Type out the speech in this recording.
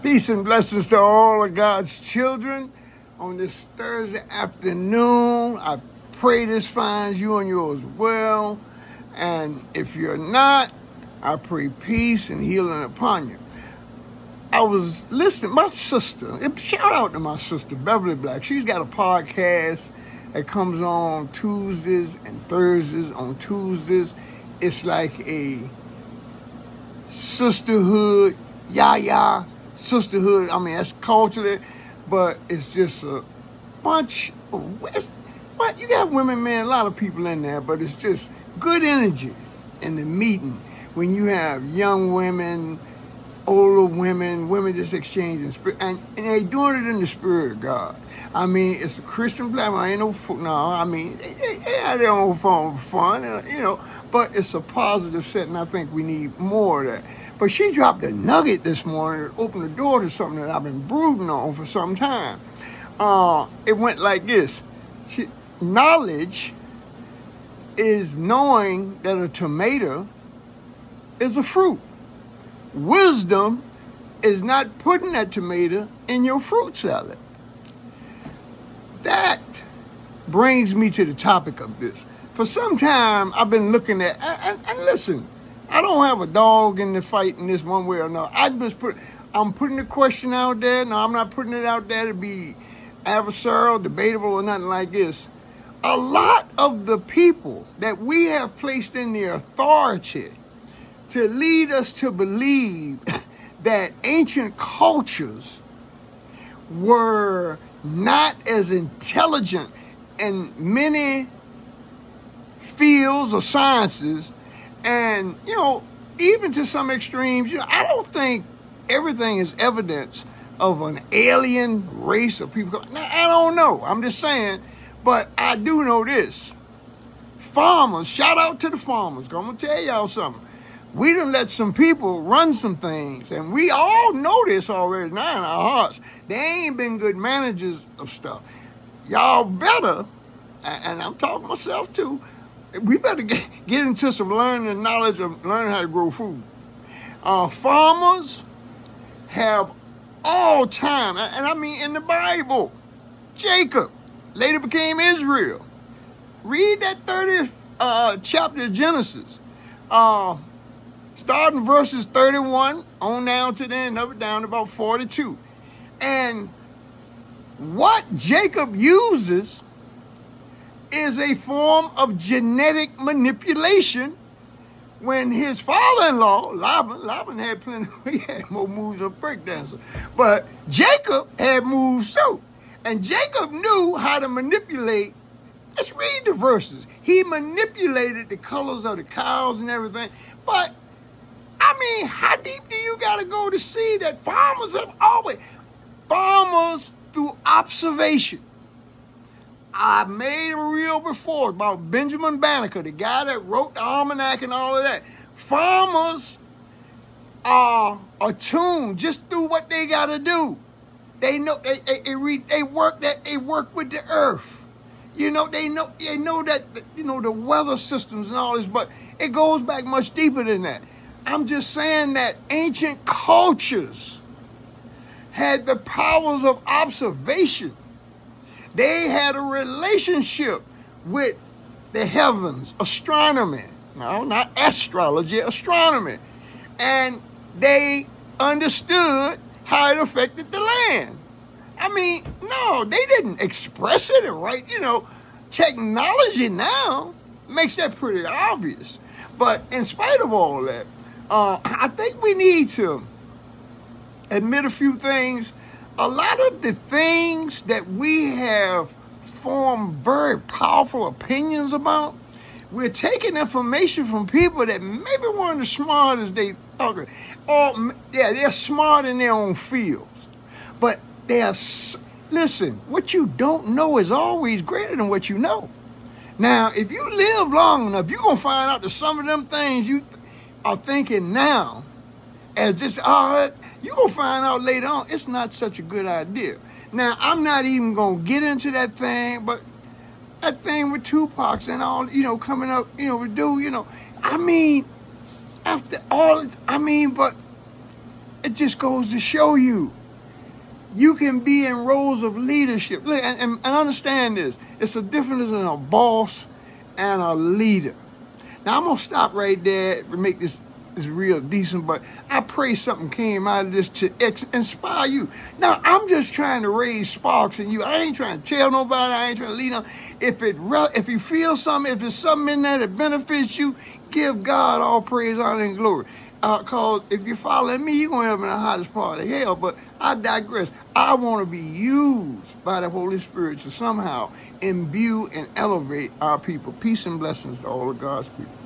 Peace and blessings to all of God's children on this Thursday afternoon. I pray this finds you and yours well. And if you're not, I pray peace and healing upon you. I was listening, my sister, shout out to my sister, Beverly Black. She's got a podcast that comes on Tuesdays and Thursdays. On Tuesdays, it's like a sisterhood, sisterhood. I mean, that's culturally, but it's just a bunch of what you got women, man, a lot of people in there, but it's just good energy in the meeting when you have young women, older women just exchanging spirit, and they doing it in the spirit of God. I mean, it's a Christian platform. Ain't no, I mean, they have their own form of fun, but it's a positive set, and I think we need more of that. But she dropped a nugget this morning that opened the door to something that I've been brooding on for some time. It went like this. Knowledge is knowing that a tomato is a fruit. Wisdom is not putting that tomato in your fruit salad. That brings me to the topic of this. For some time, I've been looking at, and listen, I don't have a dog in the fight in this one way or another. I'm putting the question out there. No, I'm not putting it out there to be adversarial, debatable, or nothing like this. A lot of the people that we have placed in the authority to lead us to believe that ancient cultures were not as intelligent in many fields or sciences, and even to some extremes, I don't think everything is evidence of an alien race of people. Now, I don't know. I'm just saying, but I do know this. Farmers, shout out to the farmers. I'm gonna tell y'all something. We done let some people run some things, and we all know this already now in our hearts. They ain't been good managers of stuff. Y'all better, and I'm talking myself too, we better get into some learning and knowledge of learning how to grow food. Farmers have all time, and I mean in the Bible, Jacob later became Israel. Read that 30th chapter of Genesis. Starting verses 31 on down to the end of it, down to about 42. And what Jacob uses is a form of genetic manipulation when his father-in-law, Laban had plenty, he had more moves than a breakdancer, but Jacob had moves too. And Jacob knew how to manipulate. Let's read the verses. He manipulated the colors of the cows and everything, but I mean, how deep do you got to go to see that farmers have always, farmers through observation. I made a reel before about Benjamin Banneker, the guy that wrote the almanac and all of that. Farmers are attuned just through what they got to do. They know they work with the earth. They know that the weather systems and all this, but it goes back much deeper than that. I'm just saying that ancient cultures had the powers of observation. They had a relationship with the heavens, astronomy. No, not astrology, astronomy. And they understood how it affected the land. I mean, no, they didn't express it right. Technology now makes that pretty obvious. But in spite of all that, I think we need to admit a few things. A lot of the things that we have formed very powerful opinions about, we're taking information from people that maybe weren't as smart as they thought. They're smart in their own fields. But listen, what you don't know is always greater than what you know. Now, if you live long enough, you're going to find out that some of them things you are thinking now as just, you're going to find out later on, it's not such a good idea. Now, I'm not even going to get into that thing, but that thing with Tupac and all, coming up, with dude, I mean, after all, but It just goes to show you, you can be in roles of leadership. And understand this. It's a difference in a boss and a leader. Now, I'm going to stop right there to make this real decent, but I pray something came out of this to inspire you. Now, I'm just trying to raise sparks in you. I ain't trying to tell nobody. I ain't trying to lead them. If you feel something, if there's something in there that benefits you, give God all praise, honor, and glory. Because if you're following me, you're going to have in the hottest part of hell. But I digress. I want to be used by the Holy Spirit to somehow imbue and elevate our people. Peace and blessings to all of God's people.